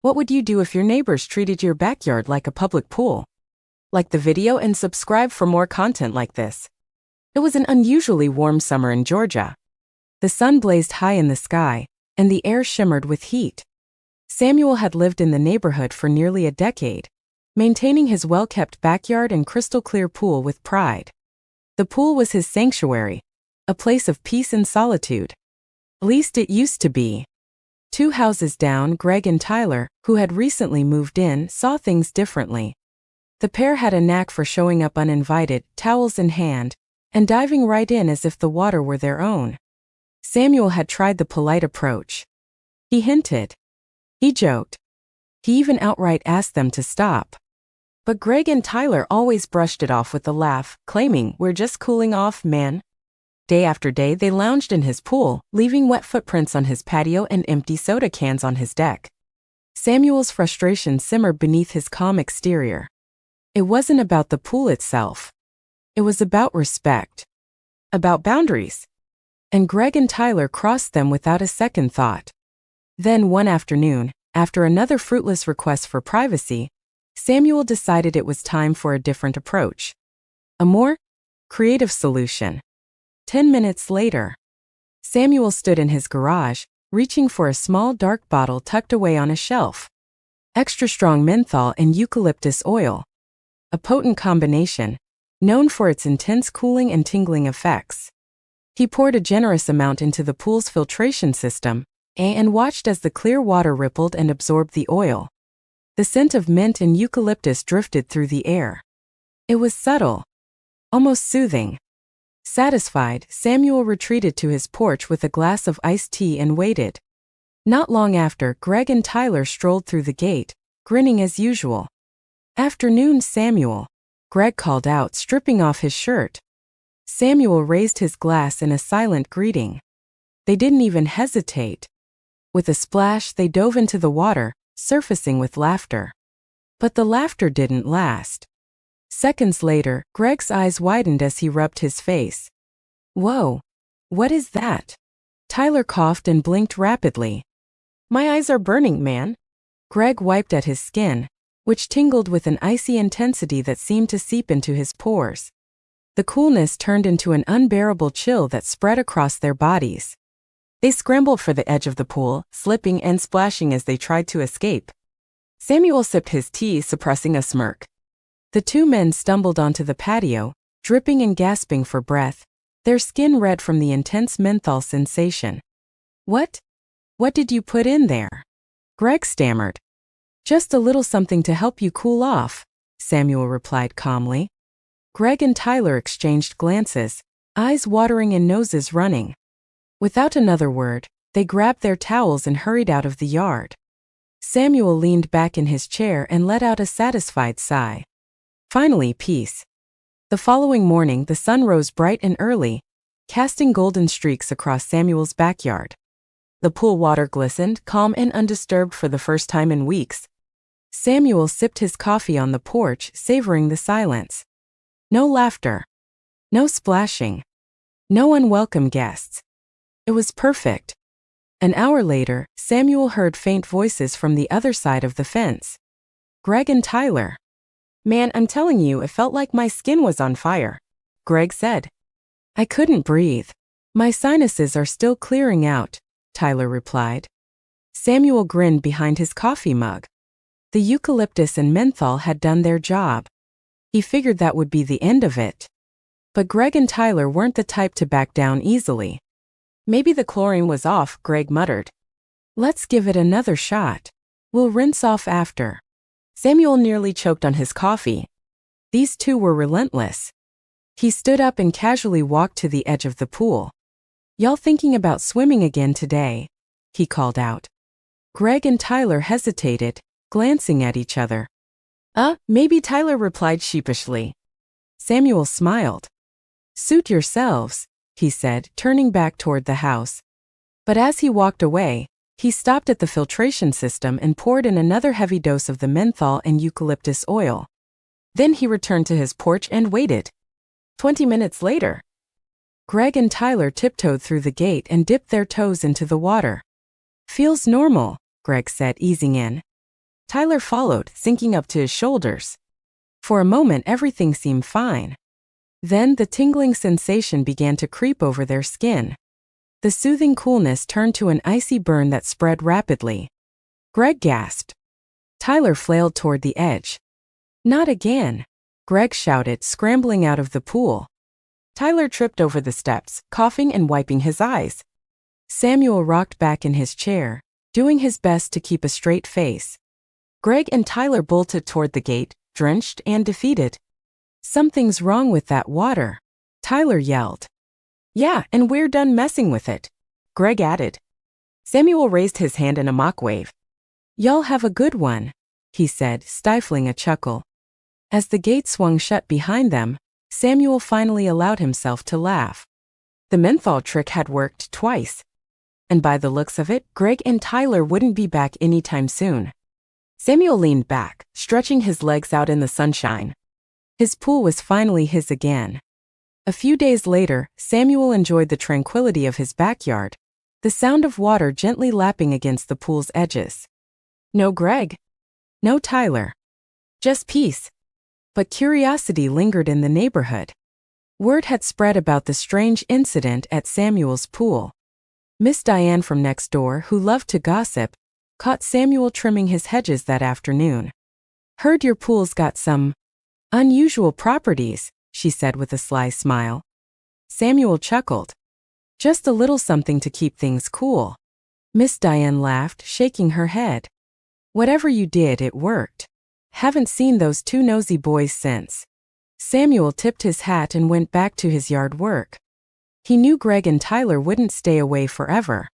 What would you do if your neighbors treated your backyard like a public pool? Like the video and subscribe for more content like this. It was an unusually warm summer in Georgia. The sun blazed high in the sky, and the air shimmered with heat. Samuel had lived in the neighborhood for nearly a decade, maintaining his well-kept backyard and crystal-clear pool with pride. The pool was his sanctuary, a place of peace and solitude. At least it used to be. 2 houses down, Greg and Tyler, who had recently moved in, saw things differently. The pair had a knack for showing up uninvited, towels in hand, and diving right in as if the water were their own. Samuel had tried the polite approach. He hinted. He joked. He even outright asked them to stop. But Greg and Tyler always brushed it off with a laugh, claiming, "We're just cooling off, man." Day after day they lounged in his pool, leaving wet footprints on his patio and empty soda cans on his deck. Samuel's frustration simmered beneath his calm exterior. It wasn't about the pool itself. It was about respect. About boundaries. And Greg and Tyler crossed them without a second thought. Then one afternoon, after another fruitless request for privacy, Samuel decided it was time for a different approach. A more creative solution. 10 minutes later, Samuel stood in his garage, reaching for a small dark bottle tucked away on a shelf. Extra strong menthol and eucalyptus oil. A potent combination, known for its intense cooling and tingling effects. He poured a generous amount into the pool's filtration system and watched as the clear water rippled and absorbed the oil. The scent of mint and eucalyptus drifted through the air. It was subtle, almost soothing. Satisfied, Samuel retreated to his porch with a glass of iced tea and waited. Not long after, Greg and Tyler strolled through the gate, grinning as usual. "Afternoon, Samuel," Greg called out, stripping off his shirt. Samuel raised his glass in a silent greeting. They didn't even hesitate. With a splash, they dove into the water, surfacing with laughter. But the laughter didn't last. Seconds later, Greg's eyes widened as he rubbed his face. "Whoa, what is that?" Tyler coughed and blinked rapidly. "My eyes are burning, man." Greg wiped at his skin, which tingled with an icy intensity that seemed to seep into his pores. The coolness turned into an unbearable chill that spread across their bodies. They scrambled for the edge of the pool, slipping and splashing as they tried to escape. Samuel sipped his tea, suppressing a smirk. The 2 men stumbled onto the patio, dripping and gasping for breath, their skin red from the intense menthol sensation. What did you put in there?" Greg stammered. "Just a little something to help you cool off," Samuel replied calmly. Greg and Tyler exchanged glances, eyes watering and noses running. Without another word, they grabbed their towels and hurried out of the yard. Samuel leaned back in his chair and let out a satisfied sigh. Finally, peace. The following morning, the sun rose bright and early, casting golden streaks across Samuel's backyard. The pool water glistened, calm and undisturbed for the first time in weeks. Samuel sipped his coffee on the porch, savoring the silence. No laughter. No splashing. No unwelcome guests. It was perfect. An hour later, Samuel heard faint voices from the other side of the fence. Greg and Tyler. "Man, I'm telling you, it felt like my skin was on fire," Greg said. "I couldn't breathe. My sinuses are still clearing out," Tyler replied. Samuel grinned behind his coffee mug. The eucalyptus and menthol had done their job. He figured that would be the end of it. But Greg and Tyler weren't the type to back down easily. "Maybe the chlorine was off," Greg muttered. "Let's give it another shot. We'll rinse off after." Samuel nearly choked on his coffee. These 2 were relentless. He stood up and casually walked to the edge of the pool. "Y'all thinking about swimming again today?" he called out. Greg and Tyler hesitated, glancing at each other. Maybe," Tyler replied sheepishly. Samuel smiled. "Suit yourselves," he said, turning back toward the house. But as he walked away, he stopped at the filtration system and poured in another heavy dose of the menthol and eucalyptus oil. Then he returned to his porch and waited. 20 minutes later, Greg and Tyler tiptoed through the gate and dipped their toes into the water. "Feels normal," Greg said, easing in. Tyler followed, sinking up to his shoulders. For a moment, everything seemed fine. Then the tingling sensation began to creep over their skin. The soothing coolness turned to an icy burn that spread rapidly. Greg gasped. Tyler flailed toward the edge. Not again, Greg shouted, scrambling out of the pool. Tyler tripped over the steps, coughing and wiping his eyes. Samuel rocked back in his chair, doing his best to keep a straight face. Greg and Tyler bolted toward the gate, drenched and defeated. "Something's wrong with that water," Tyler yelled. "Yeah, and we're done messing with it," Greg added. Samuel raised his hand in a mock wave. "Y'all have a good one," he said, stifling a chuckle. As the gate swung shut behind them, Samuel finally allowed himself to laugh. The menthol trick had worked twice. And by the looks of it, Greg and Tyler wouldn't be back anytime soon. Samuel leaned back, stretching his legs out in the sunshine. His pool was finally his again. A few days later, Samuel enjoyed the tranquility of his backyard, the sound of water gently lapping against the pool's edges. No Greg. No Tyler. Just peace. But curiosity lingered in the neighborhood. Word had spread about the strange incident at Samuel's pool. Miss Diane from next door, who loved to gossip, caught Samuel trimming his hedges that afternoon. "Heard your pool's got some unusual properties," she said with a sly smile. Samuel chuckled. "Just a little something to keep things cool." Miss Diane laughed, shaking her head. "Whatever you did, it worked. Haven't seen those two nosy boys since." Samuel tipped his hat and went back to his yard work. He knew Greg and Tyler wouldn't stay away forever.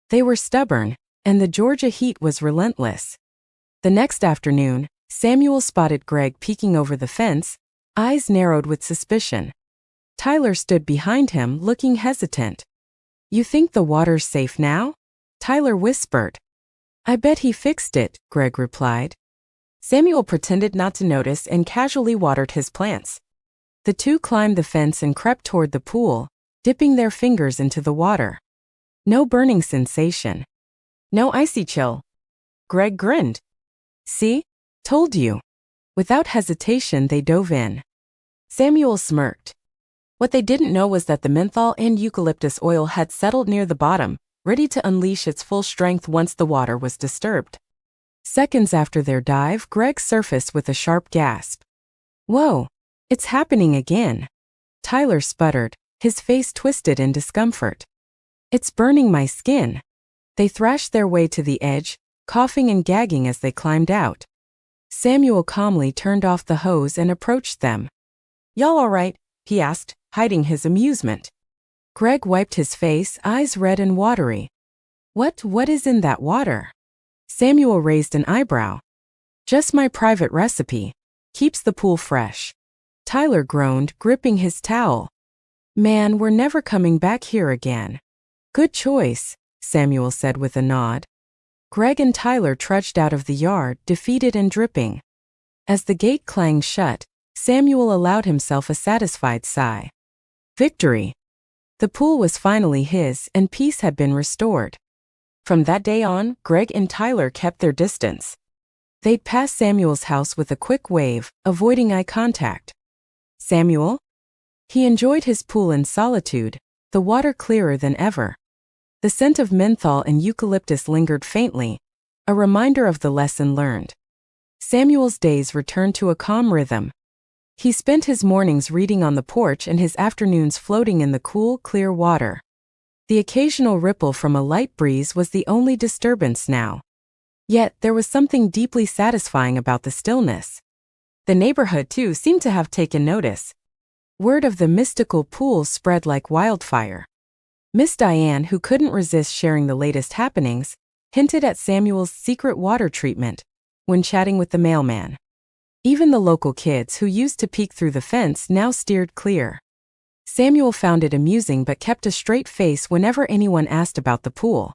They were stubborn, and the Georgia heat was relentless. The next afternoon, Samuel spotted Greg peeking over the fence, eyes narrowed with suspicion. Tyler stood behind him, looking hesitant. "You think the water's safe now?" Tyler whispered. "I bet he fixed it," Greg replied. Samuel pretended not to notice and casually watered his plants. The two climbed the fence and crept toward the pool, dipping their fingers into the water. No burning sensation. No icy chill. Greg grinned. "See? Told you." Without hesitation, they dove in. Samuel smirked. What they didn't know was that the menthol and eucalyptus oil had settled near the bottom, ready to unleash its full strength once the water was disturbed. Seconds after their dive, Greg surfaced with a sharp gasp. "Whoa, it's happening again." Tyler sputtered, his face twisted in discomfort. "It's burning my skin." They thrashed their way to the edge, coughing and gagging as they climbed out. Samuel calmly turned off the hose and approached them. "Y'all all right?" he asked, hiding his amusement. Greg wiped his face, eyes red and watery. What is in that water?" Samuel raised an eyebrow. "Just my private recipe. Keeps the pool fresh." Tyler groaned, gripping his towel. "Man, we're never coming back here again." "Good choice," Samuel said with a nod. Greg and Tyler trudged out of the yard, defeated and dripping. As the gate clanged shut, Samuel allowed himself a satisfied sigh. Victory! The pool was finally his, and peace had been restored. From that day on, Greg and Tyler kept their distance. They'd pass Samuel's house with a quick wave, avoiding eye contact. "Samuel?" He enjoyed his pool in solitude, the water clearer than ever. The scent of menthol and eucalyptus lingered faintly, a reminder of the lesson learned. Samuel's days returned to a calm rhythm. He spent his mornings reading on the porch and his afternoons floating in the cool, clear water. The occasional ripple from a light breeze was the only disturbance now. Yet there was something deeply satisfying about the stillness. The neighborhood, too, seemed to have taken notice. Word of the mystical pool spread like wildfire. Miss Diane, who couldn't resist sharing the latest happenings, hinted at Samuel's secret water treatment when chatting with the mailman. Even the local kids who used to peek through the fence now steered clear. Samuel found it amusing but kept a straight face whenever anyone asked about the pool.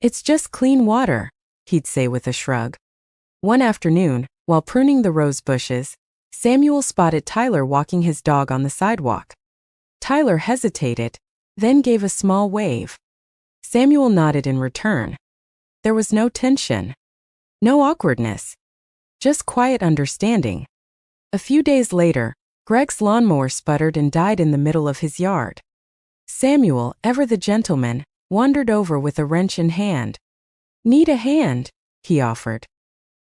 "It's just clean water," he'd say with a shrug. One afternoon, while pruning the rose bushes, Samuel spotted Tyler walking his dog on the sidewalk. Tyler hesitated, then gave a small wave. Samuel nodded in return. There was no tension. No awkwardness. Just quiet understanding. A few days later, Greg's lawnmower sputtered and died in the middle of his yard. Samuel, ever the gentleman, wandered over with a wrench in hand. "Need a hand?" he offered.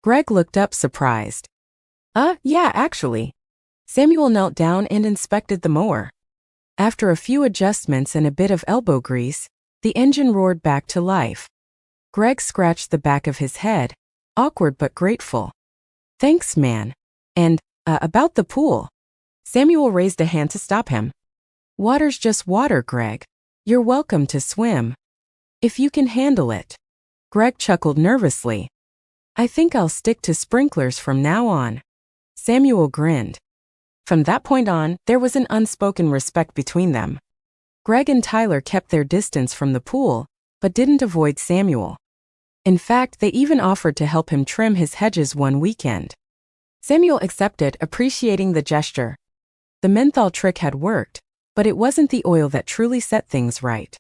Greg looked up surprised. Yeah, actually." Samuel knelt down and inspected the mower. After a few adjustments and a bit of elbow grease, the engine roared back to life. Greg scratched the back of his head, awkward but grateful. "Thanks, man. And, about the pool." Samuel raised a hand to stop him. "Water's just water, Greg. You're welcome to swim. If you can handle it." Greg chuckled nervously. "I think I'll stick to sprinklers from now on." Samuel grinned. From that point on, there was an unspoken respect between them. Greg and Tyler kept their distance from the pool, but didn't avoid Samuel. In fact, they even offered to help him trim his hedges one weekend. Samuel accepted, appreciating the gesture. The menthol trick had worked, but it wasn't the oil that truly set things right.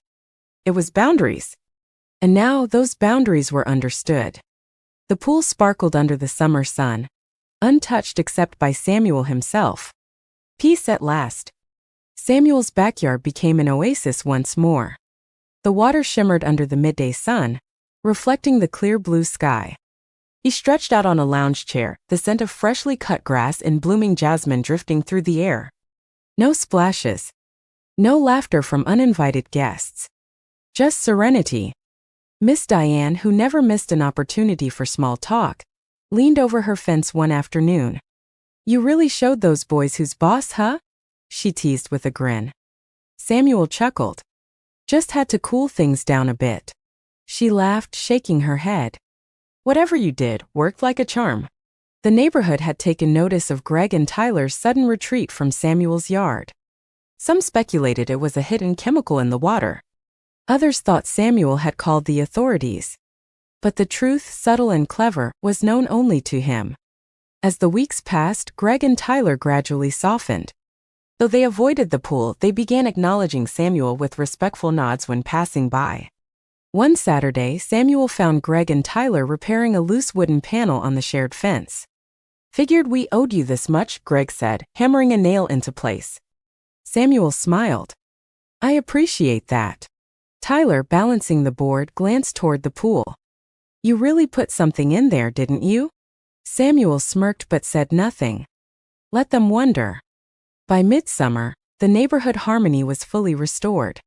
It was boundaries. And now those boundaries were understood. The pool sparkled under the summer sun, untouched except by Samuel himself. Peace at last. Samuel's backyard became an oasis once more. The water shimmered under the midday sun, reflecting the clear blue sky. He stretched out on a lounge chair, the scent of freshly cut grass and blooming jasmine drifting through the air. No splashes. No laughter from uninvited guests. Just serenity. Miss Diane, who never missed an opportunity for small talk, leaned over her fence one afternoon. "You really showed those boys who's boss, huh?" she teased with a grin. Samuel chuckled. "Just had to cool things down a bit." She laughed, shaking her head. "Whatever you did worked like a charm." The neighborhood had taken notice of Greg and Tyler's sudden retreat from Samuel's yard. Some speculated it was a hidden chemical in the water. Others thought Samuel had called the authorities. But the truth, subtle and clever, was known only to him. As the weeks passed, Greg and Tyler gradually softened. Though they avoided the pool, they began acknowledging Samuel with respectful nods when passing by. One Saturday, Samuel found Greg and Tyler repairing a loose wooden panel on the shared fence. "Figured we owed you this much," Greg said, hammering a nail into place. Samuel smiled. "I appreciate that." Tyler, balancing the board, glanced toward the pool. "You really put something in there, didn't you?" Samuel smirked but said nothing. Let them wonder. By midsummer, the neighborhood harmony was fully restored.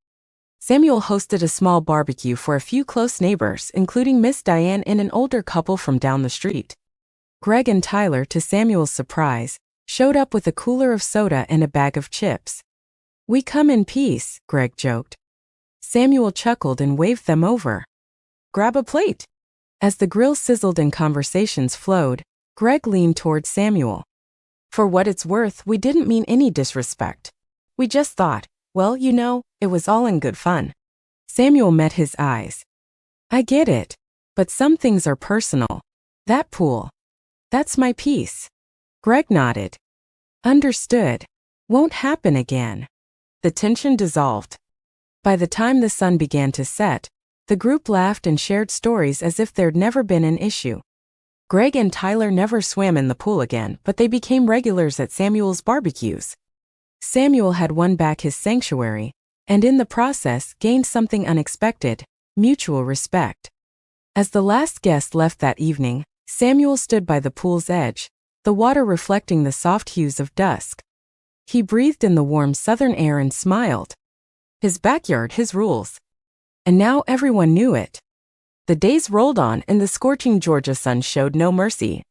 Samuel hosted a small barbecue for a few close neighbors, including Miss Diane and an older couple from down the street. Greg and Tyler, to Samuel's surprise, showed up with a cooler of soda and a bag of chips. "We come in peace," Greg joked. Samuel chuckled and waved them over. "Grab a plate." As the grill sizzled and conversations flowed, Greg leaned toward Samuel. "For what it's worth, we didn't mean any disrespect. We just thought, well, it was all in good fun." Samuel met his eyes. "I get it. But some things are personal. That pool. That's my piece." Greg nodded. "Understood. Won't happen again." The tension dissolved. By the time the sun began to set, the group laughed and shared stories as if there'd never been an issue. Greg and Tyler never swam in the pool again, but they became regulars at Samuel's barbecues. Samuel had won back his sanctuary, and in the process gained something unexpected: mutual respect. As the last guest left that evening, Samuel stood by the pool's edge, the water reflecting the soft hues of dusk. He breathed in the warm southern air and smiled. His backyard, his rules. And now everyone knew it. The days rolled on and the scorching Georgia sun showed no mercy.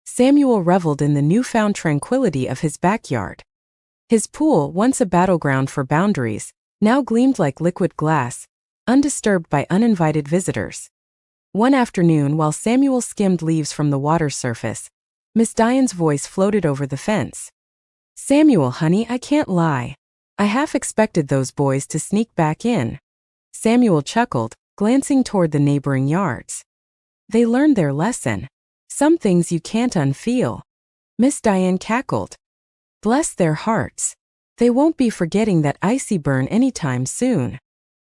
Samuel reveled in the newfound tranquility of his backyard. His pool, once a battleground for boundaries, now gleamed like liquid glass, undisturbed by uninvited visitors. One afternoon, while Samuel skimmed leaves from the water surface, Miss Diane's voice floated over the fence. "Samuel, honey, I can't lie. I half expected those boys to sneak back in." Samuel chuckled, glancing toward the neighboring yards. "They learned their lesson. Some things you can't unfeel." Miss Diane cackled. "Bless their hearts. They won't be forgetting that icy burn anytime soon."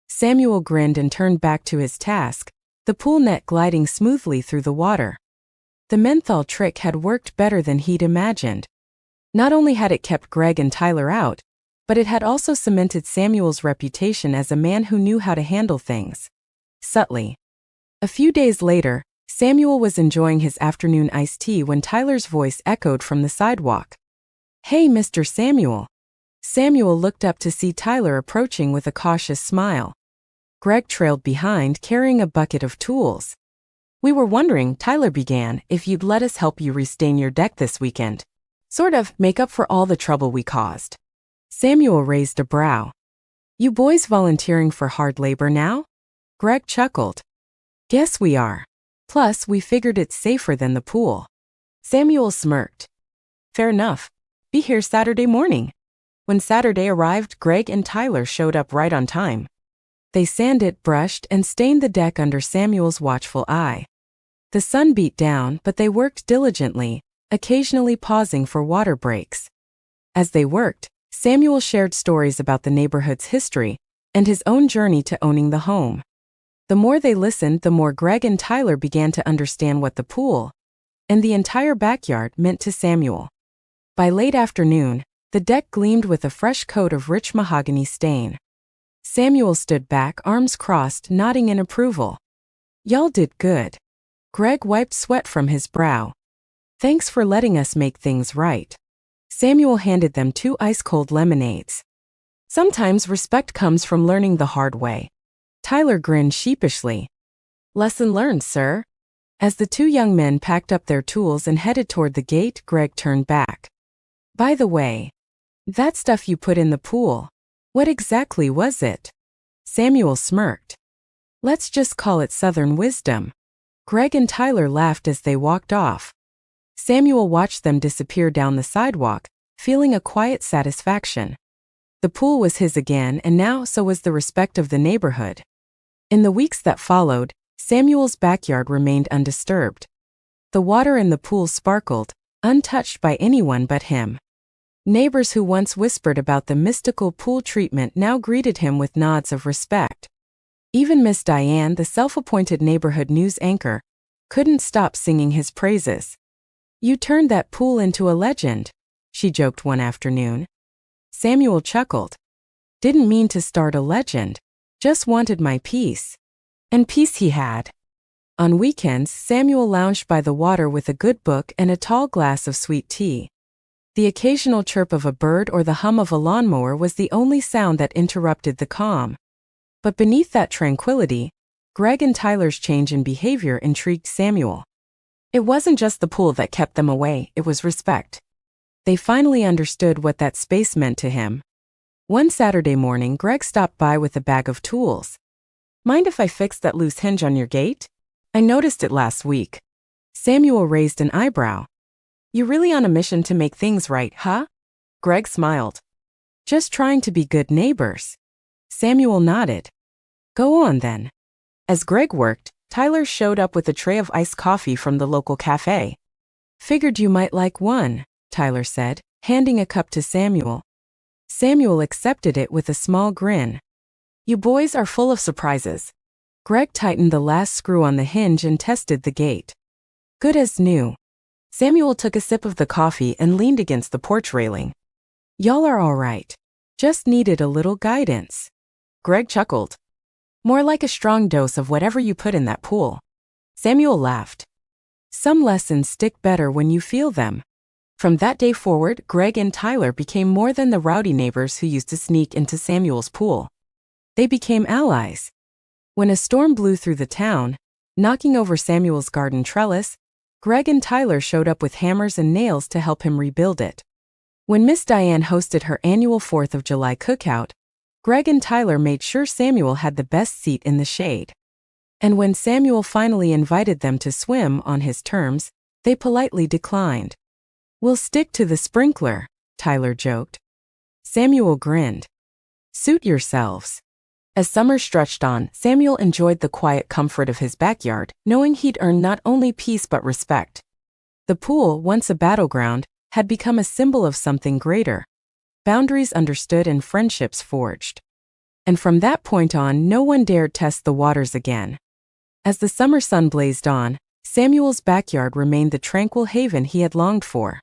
Samuel grinned and turned back to his task, the pool net gliding smoothly through the water. The menthol trick had worked better than he'd imagined. Not only had it kept Greg and Tyler out, but it had also cemented Samuel's reputation as a man who knew how to handle things subtly. A few days later, Samuel was enjoying his afternoon iced tea when Tyler's voice echoed from the sidewalk. "Hey, Mr. Samuel." Samuel looked up to see Tyler approaching with a cautious smile. Greg trailed behind, carrying a bucket of tools. "We were wondering," Tyler began, "if you'd let us help you restain your deck this weekend. Sort of make up for all the trouble we caused." Samuel raised a brow. "You boys volunteering for hard labor now?" Greg chuckled. "Guess we are. Plus, we figured it's safer than the pool." Samuel smirked. "Fair enough. Be here Saturday morning." When Saturday arrived, Greg and Tyler showed up right on time. They sanded, brushed, and stained the deck under Samuel's watchful eye. The sun beat down, but they worked diligently, occasionally pausing for water breaks. As they worked, Samuel shared stories about the neighborhood's history and his own journey to owning the home. The more they listened, the more Greg and Tyler began to understand what the pool and the entire backyard meant to Samuel. By late afternoon, the deck gleamed with a fresh coat of rich mahogany stain. Samuel stood back, arms crossed, nodding in approval. "Y'all did good." Greg wiped sweat from his brow. "Thanks for letting us make things right." Samuel handed them 2 ice-cold lemonades. "Sometimes respect comes from learning the hard way." Tyler grinned sheepishly. "Lesson learned, sir." As the 2 young men packed up their tools and headed toward the gate, Greg turned back. "By the way, that stuff you put in the pool, what exactly was it?" Samuel smirked. "Let's just call it Southern wisdom." Greg and Tyler laughed as they walked off. Samuel watched them disappear down the sidewalk, feeling a quiet satisfaction. The pool was his again, and now so was the respect of the neighborhood. In the weeks that followed, Samuel's backyard remained undisturbed. The water in the pool sparkled, untouched by anyone but him. Neighbors who once whispered about the mystical pool treatment now greeted him with nods of respect. Even Miss Diane, the self-appointed neighborhood news anchor, couldn't stop singing his praises. "You turned that pool into a legend," she joked one afternoon. Samuel chuckled. "Didn't mean to start a legend. Just wanted my peace." And peace he had. On weekends, Samuel lounged by the water with a good book and a tall glass of sweet tea. The occasional chirp of a bird or the hum of a lawnmower was the only sound that interrupted the calm. But beneath that tranquility, Greg and Tyler's change in behavior intrigued Samuel. It wasn't just the pool that kept them away, it was respect. They finally understood what that space meant to him. One Saturday morning, Greg stopped by with a bag of tools. "Mind if I fix that loose hinge on your gate? I noticed it last week." Samuel raised an eyebrow. "You really on a mission to make things right, huh?" Greg smiled. "Just trying to be good neighbors." Samuel nodded. "Go on then." As Greg worked, Tyler showed up with a tray of iced coffee from the local cafe. "Figured you might like one," Tyler said, handing a cup to Samuel. Samuel accepted it with a small grin. "You boys are full of surprises." Greg tightened the last screw on the hinge and tested the gate. "Good as new." Samuel took a sip of the coffee and leaned against the porch railing. "Y'all are all right. Just needed a little guidance." Greg chuckled. "More like a strong dose of whatever you put in that pool." Samuel laughed. "Some lessons stick better when you feel them." From that day forward, Greg and Tyler became more than the rowdy neighbors who used to sneak into Samuel's pool. They became allies. When a storm blew through the town, knocking over Samuel's garden trellis, Greg and Tyler showed up with hammers and nails to help him rebuild it. When Miss Diane hosted her annual 4th of July cookout, Greg and Tyler made sure Samuel had the best seat in the shade. And when Samuel finally invited them to swim on his terms, they politely declined. "We'll stick to the sprinkler," Tyler joked. Samuel grinned. "Suit yourselves." As summer stretched on, Samuel enjoyed the quiet comfort of his backyard, knowing he'd earned not only peace but respect. The pool, once a battleground, had become a symbol of something greater. Boundaries understood and friendships forged. And from that point on, no one dared test the waters again. As the summer sun blazed on, Samuel's backyard remained the tranquil haven he had longed for.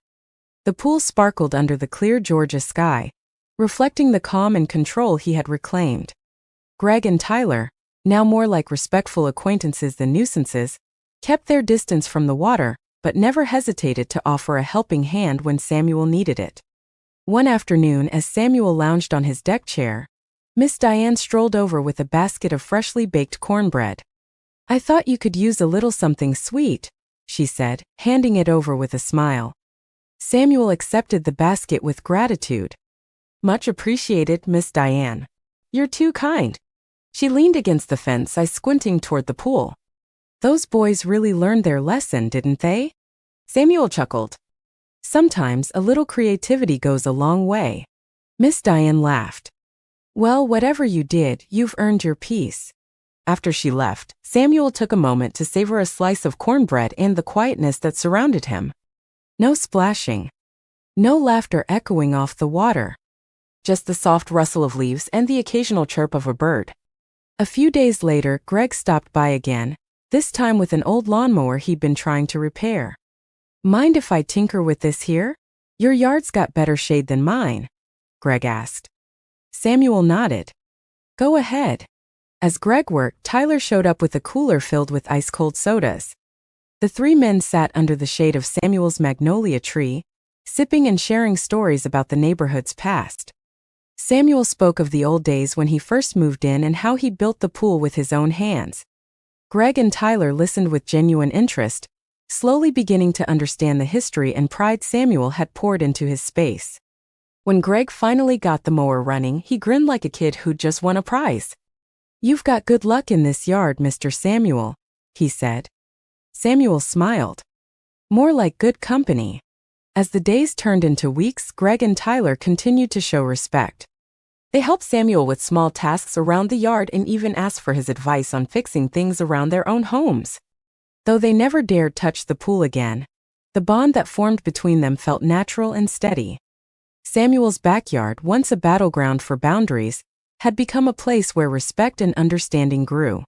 The pool sparkled under the clear Georgia sky, reflecting the calm and control he had reclaimed. Greg and Tyler, now more like respectful acquaintances than nuisances, kept their distance from the water, but never hesitated to offer a helping hand when Samuel needed it. One afternoon, as Samuel lounged on his deck chair, Miss Diane strolled over with a basket of freshly baked cornbread. "I thought you could use a little something sweet," she said, handing it over with a smile. Samuel accepted the basket with gratitude. "Much appreciated, Miss Diane. You're too kind." She leaned against the fence, squinting toward the pool. "Those boys really learned their lesson, didn't they?" Samuel chuckled. "Sometimes a little creativity goes a long way." Miss Diane laughed. "Well, whatever you did, you've earned your peace." After she left, Samuel took a moment to savor a slice of cornbread and the quietness that surrounded him. No splashing. No laughter echoing off the water. Just the soft rustle of leaves and the occasional chirp of a bird. A few days later, Greg stopped by again, this time with an old lawnmower he'd been trying to repair. "Mind if I tinker with this here? Your yard's got better shade than mine," Greg asked. Samuel nodded. "Go ahead." As Greg worked, Tyler showed up with a cooler filled with ice-cold sodas. The three men sat under the shade of Samuel's magnolia tree, sipping and sharing stories about the neighborhood's past. Samuel spoke of the old days when he first moved in and how he built the pool with his own hands. Greg and Tyler listened with genuine interest, slowly beginning to understand the history and pride Samuel had poured into his space. When Greg finally got the mower running, he grinned like a kid who'd just won a prize. "You've got good luck in this yard, Mr. Samuel," he said. Samuel smiled. "More like good company." As the days turned into weeks, Greg and Tyler continued to show respect. They helped Samuel with small tasks around the yard and even asked for his advice on fixing things around their own homes. Though they never dared touch the pool again, the bond that formed between them felt natural and steady. Samuel's backyard, once a battleground for boundaries, had become a place where respect and understanding grew.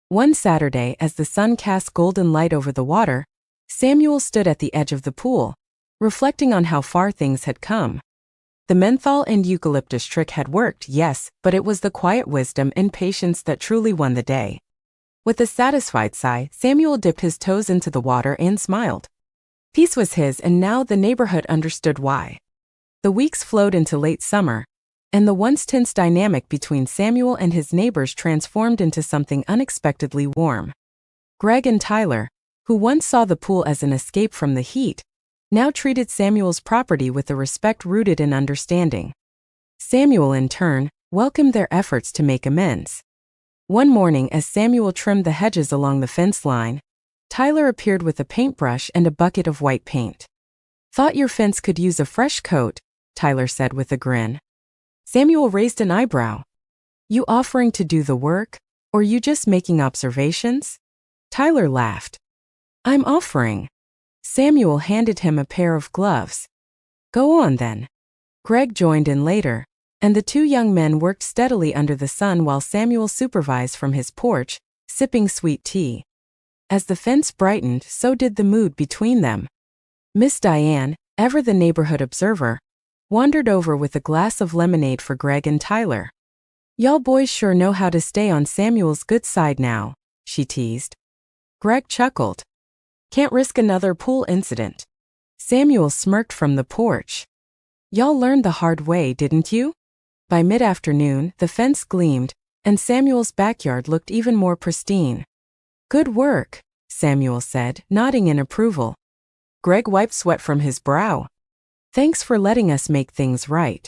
One Saturday, as the sun cast golden light over the water, Samuel stood at the edge of the pool, reflecting on how far things had come. The menthol and eucalyptus trick had worked, yes, but it was the quiet wisdom and patience that truly won the day. With a satisfied sigh, Samuel dipped his toes into the water and smiled. Peace was his, and now the neighborhood understood why. The weeks flowed into late summer, and the once tense dynamic between Samuel and his neighbors transformed into something unexpectedly warm. Greg and Tyler, who once saw the pool as an escape from the heat, now treated Samuel's property with a respect rooted in understanding. Samuel, in turn, welcomed their efforts to make amends. One morning, as Samuel trimmed the hedges along the fence line, Tyler appeared with a paintbrush and a bucket of white paint. "Thought your fence could use a fresh coat," Tyler said with a grin. Samuel raised an eyebrow. "You offering to do the work, or you just making observations?" Tyler laughed. "I'm offering." Samuel handed him a pair of gloves. "Go on then." Greg joined in later, and the two young men worked steadily under the sun while Samuel supervised from his porch, sipping sweet tea. As the fence brightened, so did the mood between them. Miss Diane, ever the neighborhood observer, wandered over with a glass of lemonade for Greg and Tyler. "Y'all boys sure know how to stay on Samuel's good side now," she teased. Greg chuckled. "Can't risk another pool incident." Samuel smirked from the porch. "Y'all learned the hard way, didn't you?" By mid-afternoon, the fence gleamed, and Samuel's backyard looked even more pristine. "Good work," Samuel said, nodding in approval. Greg wiped sweat from his brow. "Thanks for letting us make things right."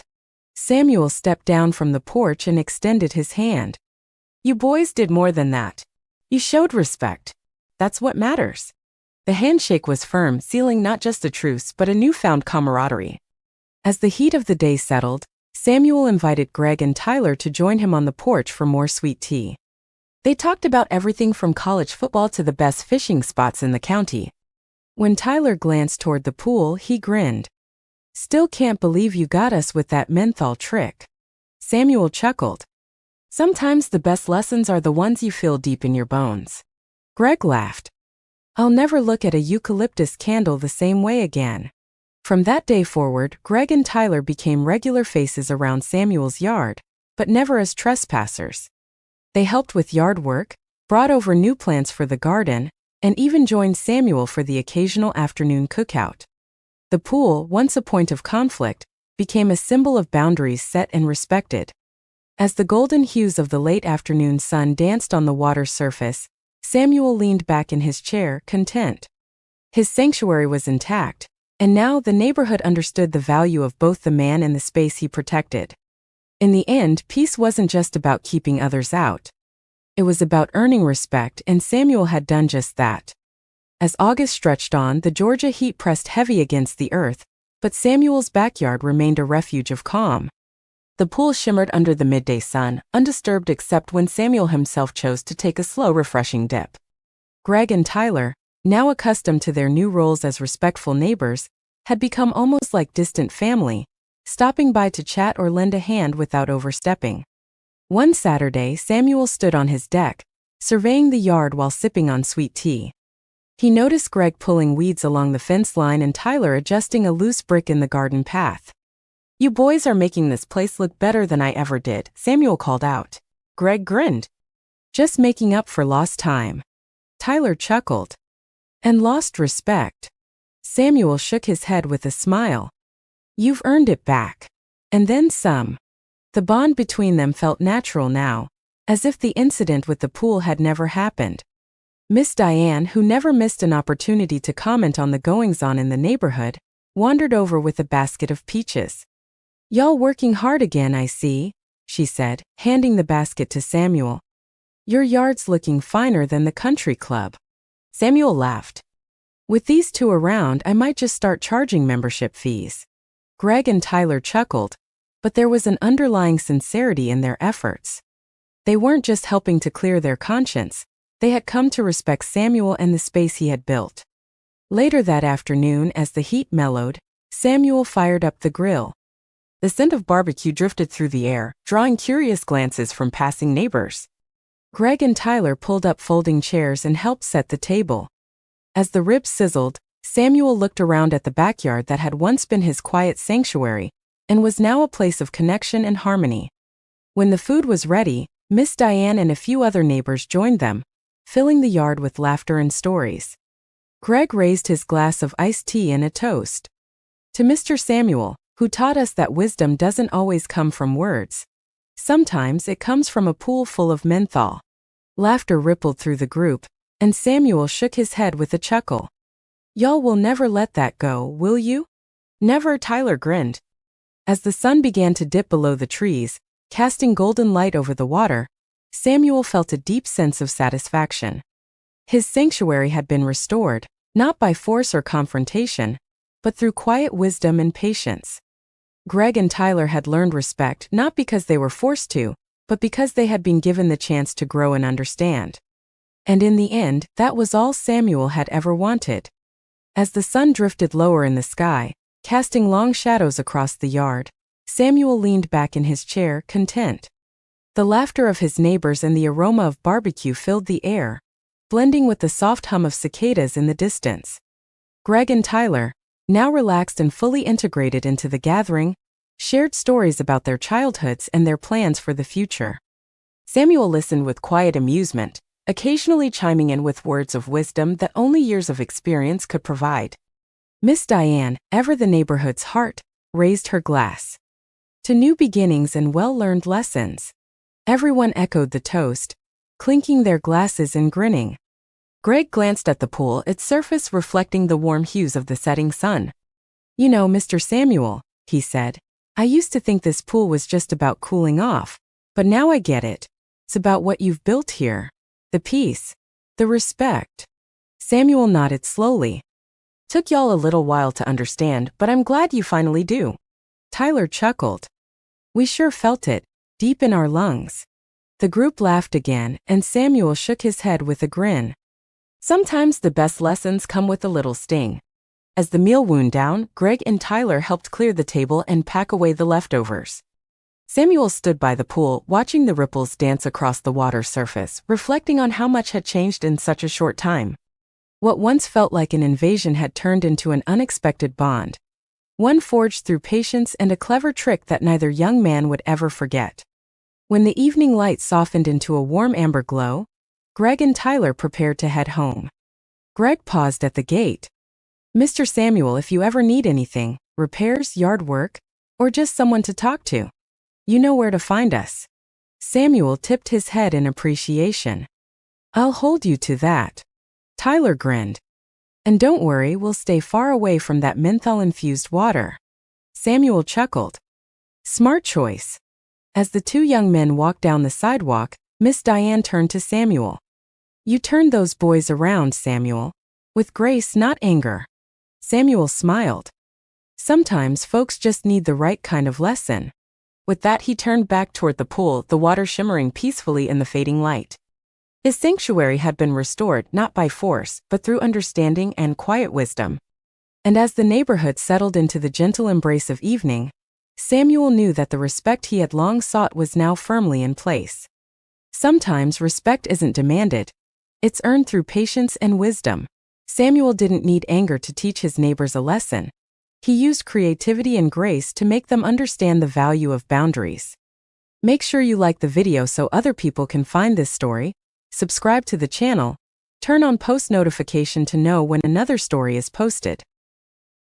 Samuel stepped down from the porch and extended his hand. "You boys did more than that. You showed respect. That's what matters." The handshake was firm, sealing not just a truce but a newfound camaraderie. As the heat of the day settled, Samuel invited Greg and Tyler to join him on the porch for more sweet tea. They talked about everything from college football to the best fishing spots in the county. When Tyler glanced toward the pool, he grinned. "Still can't believe you got us with that menthol trick." Samuel chuckled. "Sometimes the best lessons are the ones you feel deep in your bones." Greg laughed. I'll never look at a eucalyptus candle the same way again. From that day forward, Greg and Tyler became regular faces around Samuel's yard, but never as trespassers. They helped with yard work, brought over new plants for the garden, and even joined Samuel for the occasional afternoon cookout. The pool, once a point of conflict, became a symbol of boundaries set and respected. As the golden hues of the late afternoon sun danced on the water's surface, Samuel leaned back in his chair, content. His sanctuary was intact, and now the neighborhood understood the value of both the man and the space he protected. In the end, peace wasn't just about keeping others out. It was about earning respect, and Samuel had done just that. As August stretched on, the Georgia heat pressed heavy against the earth, but Samuel's backyard remained a refuge of calm. The pool shimmered under the midday sun, undisturbed except when Samuel himself chose to take a slow, refreshing dip. Greg and Tyler, now accustomed to their new roles as respectful neighbors, had become almost like distant family, stopping by to chat or lend a hand without overstepping. One Saturday, Samuel stood on his deck, surveying the yard while sipping on sweet tea. He noticed Greg pulling weeds along the fence line and Tyler adjusting a loose brick in the garden path. "You boys are making this place look better than I ever did," Samuel called out. Greg grinned. "Just making up for lost time." Tyler chuckled. "And lost respect." Samuel shook his head with a smile. "You've earned it back. And then some." The bond between them felt natural now, as if the incident with the pool had never happened. Miss Diane, who never missed an opportunity to comment on the goings-on in the neighborhood, wandered over with a basket of peaches. "Y'all working hard again, I see," she said, handing the basket to Samuel. "Your yard's looking finer than the country club." Samuel laughed. "With these two around, I might just start charging membership fees." Greg and Tyler chuckled, but there was an underlying sincerity in their efforts. They weren't just helping to clear their conscience, they had come to respect Samuel and the space he had built. Later that afternoon, as the heat mellowed, Samuel fired up the grill. The scent of barbecue drifted through the air, drawing curious glances from passing neighbors. Greg and Tyler pulled up folding chairs and helped set the table. As the ribs sizzled, Samuel looked around at the backyard that had once been his quiet sanctuary, and was now a place of connection and harmony. When the food was ready, Miss Diane and a few other neighbors joined them, filling the yard with laughter and stories. Greg raised his glass of iced tea and a toast. "To Mr. Samuel, who taught us that wisdom doesn't always come from words. Sometimes it comes from a pool full of menthol." Laughter rippled through the group, and Samuel shook his head with a chuckle. "Y'all will never let that go, will you?" "Never," Tyler grinned. As the sun began to dip below the trees, casting golden light over the water, Samuel felt a deep sense of satisfaction. His sanctuary had been restored, not by force or confrontation, but through quiet wisdom and patience. Greg and Tyler had learned respect not because they were forced to, but because they had been given the chance to grow and understand. And in the end, that was all Samuel had ever wanted. As the sun drifted lower in the sky, casting long shadows across the yard, Samuel leaned back in his chair, content. The laughter of his neighbors and the aroma of barbecue filled the air, blending with the soft hum of cicadas in the distance. Greg and Tyler, now relaxed and fully integrated into the gathering, shared stories about their childhoods and their plans for the future. Samuel listened with quiet amusement, occasionally chiming in with words of wisdom that only years of experience could provide. Miss Diane, ever the neighborhood's heart, raised her glass. "To new beginnings and well-learned lessons." Everyone echoed the toast, clinking their glasses and grinning. Greg glanced at the pool, its surface reflecting the warm hues of the setting sun. "You know, Mr. Samuel," he said, "I used to think this pool was just about cooling off, but now I get it. It's about what you've built here. The peace, the respect." Samuel nodded slowly. "Took y'all a little while to understand, but I'm glad you finally do." Tyler chuckled. "We sure felt it, deep in our lungs." The group laughed again, and Samuel shook his head with a grin. Sometimes the best lessons come with a little sting. As the meal wound down, Greg and Tyler helped clear the table and pack away the leftovers. Samuel stood by the pool, watching the ripples dance across the water surface, reflecting on how much had changed in such a short time. What once felt like an invasion had turned into an unexpected bond. One forged through patience and a clever trick that neither young man would ever forget. When the evening light softened into a warm amber glow, Greg and Tyler prepared to head home. Greg paused at the gate. "Mr. Samuel, if you ever need anything, repairs, yard work, or just someone to talk to, you know where to find us." Samuel tipped his head in appreciation. "I'll hold you to that." Tyler grinned. "And don't worry, we'll stay far away from that menthol-infused water." Samuel chuckled. "Smart choice." As the two young men walked down the sidewalk, Miss Diane turned to Samuel. "You turned those boys around, Samuel. With grace, not anger." Samuel smiled. "Sometimes folks just need the right kind of lesson." With that, he turned back toward the pool, the water shimmering peacefully in the fading light. His sanctuary had been restored not by force, but through understanding and quiet wisdom. And as the neighborhood settled into the gentle embrace of evening, Samuel knew that the respect he had long sought was now firmly in place. Sometimes respect isn't demanded. It's earned through patience and wisdom. Samuel didn't need anger to teach his neighbors a lesson. He used creativity and grace to make them understand the value of boundaries. Make sure you like the video so other people can find this story. Subscribe to the channel, turn on post notification to know when another story is posted.